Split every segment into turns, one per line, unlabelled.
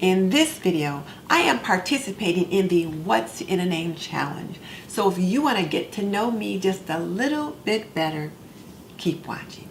In this video, I am participating in the What's in a Name challenge. So if you want to get to know me just a little bit better, keep watching.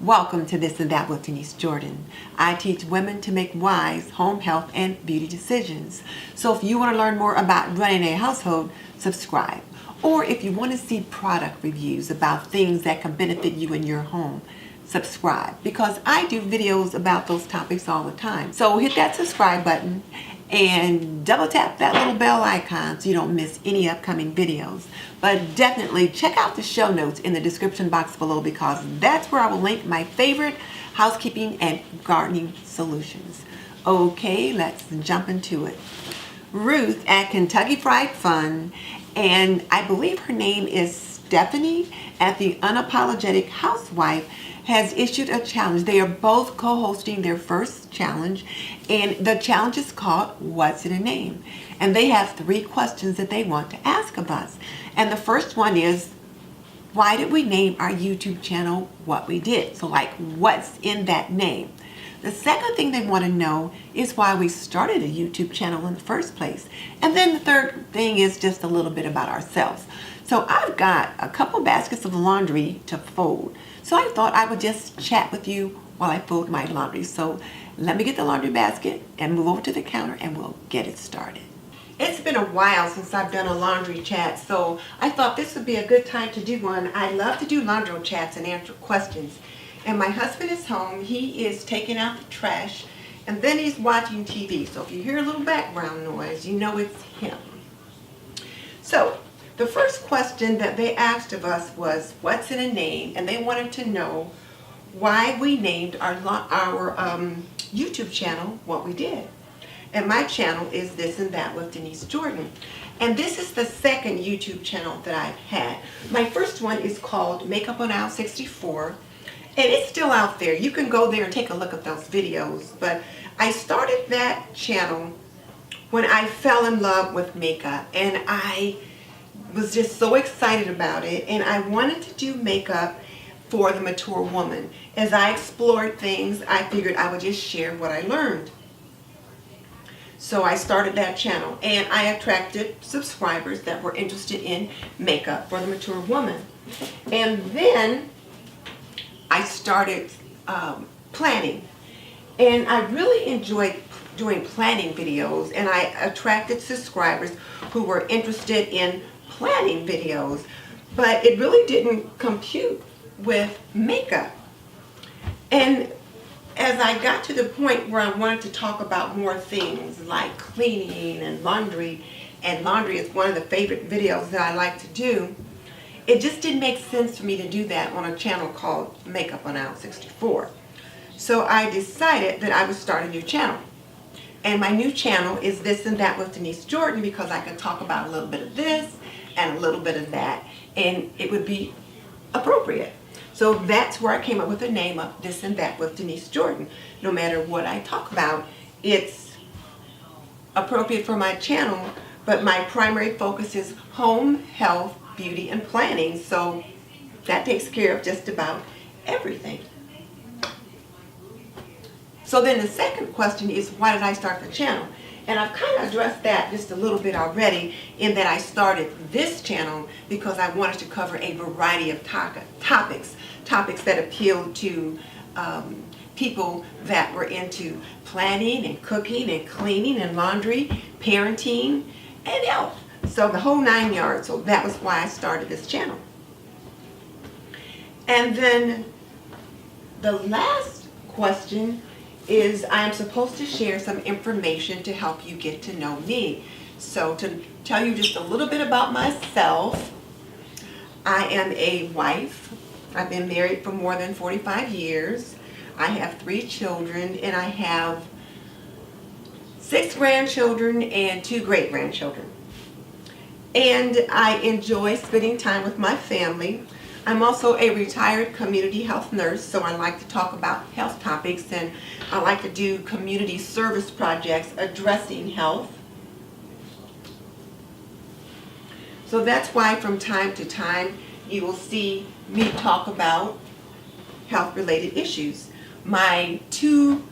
Welcome to This and That with Denise Jordan. I teach women to make wise home health and beauty decisions. So if you want to learn more about running a household, subscribe. Or if you want to see product reviews about things that can benefit you in your home, subscribe. Because I do videos about those topics all the time. So hit that subscribe button and double tap that little bell icon so you don't miss any upcoming videos. But definitely check out the show notes in the description box below, because that's where I will link my favorite housekeeping and gardening solutions. Okay, let's jump into it. Ruth at Kentucky Fried Fun, and I believe her name is Stephanie at the Unapologetic Housewife, has issued a challenge. They are both co-hosting their first challenge, and the challenge is called What's in a Name? And they have 3 questions that they want to ask of us. And the first one is, why did we name our YouTube channel what we did? So like, what's in that name? The second thing they want to know is why we started a YouTube channel in the first place. And then the third thing is just a little bit about ourselves. So I've got a couple baskets of laundry to fold. So I thought I would just chat with you while I fold my laundry. So let me get the laundry basket and move over to the counter and we'll get it started. It's been a while since I've done a laundry chat, so I thought this would be a good time to do one. I love to do LaundroChats and answer questions. And my husband is home. He is taking out the trash, and then he's watching TV. So if you hear a little background noise, you know it's him. So the first question that they asked of us was, what's in a name? And they wanted to know why we named our YouTube channel what we did. And my channel is This and That with Denise Jordan. And this is the second YouTube channel that I've had. My first one is called Makeup on Aisle 64. And it's still out there. You can go there and take a look at those videos. But I started that channel when I fell in love with makeup. And I was just so excited about it. And I wanted to do makeup for the mature woman. As I explored things, I figured I would just share what I learned. So I started that channel, and I attracted subscribers that were interested in makeup for the mature woman. And then I started planning, and I really enjoyed doing planning videos, and I attracted subscribers who were interested in planning videos, but it really didn't compute with makeup. And as I got to the point where I wanted to talk about more things like cleaning and laundry is one of the favorite videos that I like to do, it just didn't make sense for me to do that on a channel called Makeup on Aisle 64. So I decided that I would start a new channel. And my new channel is This and That with Denise Jordan, because I can talk about a little bit of this and a little bit of that, and it would be appropriate. So that's where I came up with the name of This and That with Denise Jordan. No matter what I talk about, it's appropriate for my channel, but my primary focus is home, health, beauty, and planning. So that takes care of just about everything. So then the second question is, why did I start the channel? And I've kind of addressed that just a little bit already, in that I started this channel because I wanted to cover a variety of topics that appealed to people that were into planning and cooking and cleaning and laundry, parenting, and health. So the whole 9 yards. So that was why I started this channel. And then the last question is, I'm supposed to share some information to help you get to know me. So to tell you just a little bit about myself, I am a wife. I've been married for more than 45 years. I have 3 children, and I have 6 grandchildren and 2 great-grandchildren. And I enjoy spending time with my family. I'm also a retired community health nurse, so I like to talk about health topics, and I like to do community service projects addressing health. So that's why from time to time you will see me talk about health-related issues. My two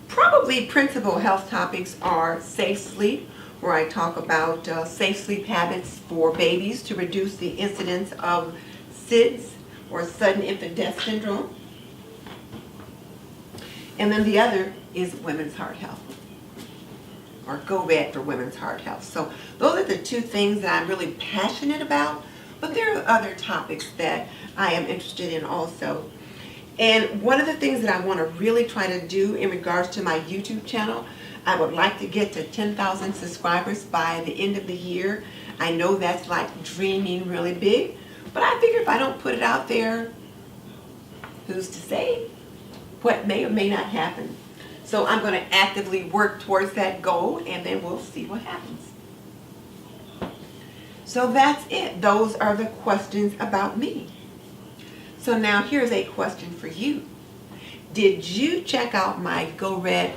probably principal health topics are safe sleep, where I talk about safe sleep habits for babies to reduce the incidence of SIDS, or sudden infant death syndrome. And then the other is women's heart health, or Go Red for women's heart health. So those are the two things that I'm really passionate about, but there are other topics that I am interested in also. And one of the things that I want to really try to do in regards to my YouTube channel, I would like to get to 10,000 subscribers by the end of the year. I know that's like dreaming really big, but I figure if I don't put it out there, who's to say what may or may not happen. So I'm going to actively work towards that goal, and then we'll see what happens. So that's it. Those are the questions about me. So now here's a question for you. Did you check out my Go Red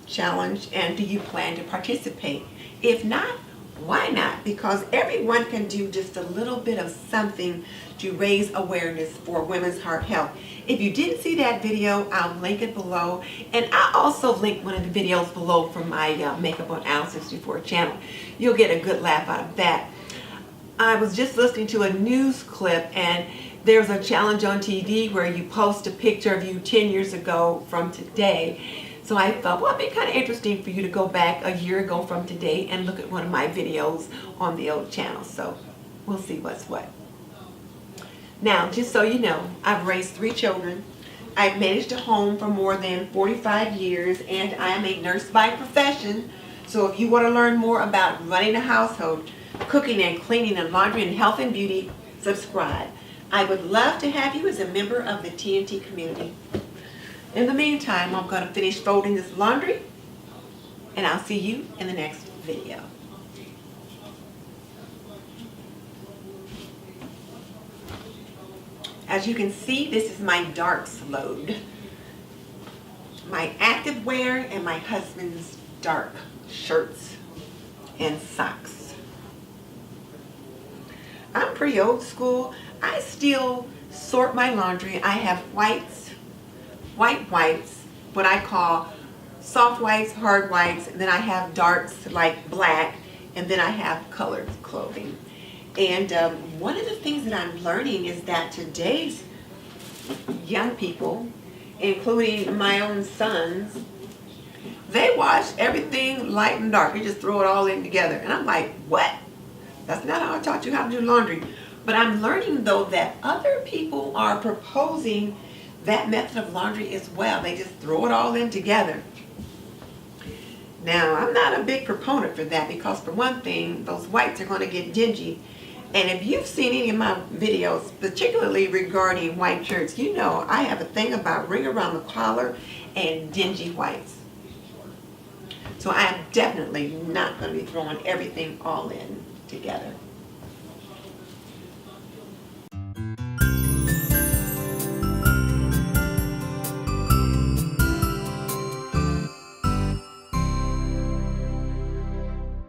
challenge, and do you plan to participate? If not, why not? Because everyone can do just a little bit of something to raise awareness for women's heart health. If you didn't see that video, I'll link it below, and I'll also link one of the videos below from my Makeup on Aisle 64 channel. You'll get a good laugh out of that. I was just listening to a news clip, and there's a challenge on TV where you post a picture of you 10 years ago from today. So I thought, well, it'd be kind of interesting for you to go back a year ago from today and look at one of my videos on the old channel. So we'll see what's what. Now, just so you know, I've raised 3 children. I've managed a home for more than 45 years, and I am a nurse by profession. So if you want to learn more about running a household, cooking and cleaning and laundry and health and beauty, subscribe. I would love to have you as a member of the TNT community. In the meantime, I'm going to finish folding this laundry, and I'll see you in the next video. As you can see, this is my darks load. My active wear and my husband's dark shirts and socks. I'm pretty old school. I still sort my laundry. I have whites, white whites, what I call soft whites, hard whites, and then I have darks like black, and then I have colored clothing. And one of the things that I'm learning is that today's young people, including my own sons, they wash everything light and dark. They just throw it all in together. And I'm like, what? That's not how I taught you how to do laundry. But I'm learning, though, that other people are proposing that method of laundry as well. They just throw it all in together. Now, I'm not a big proponent for that because, for one thing, those whites are going to get dingy. And if you've seen any of my videos, particularly regarding white shirts, you know I have a thing about ring around the collar and dingy whites. So I am definitely not going to be throwing everything all in together.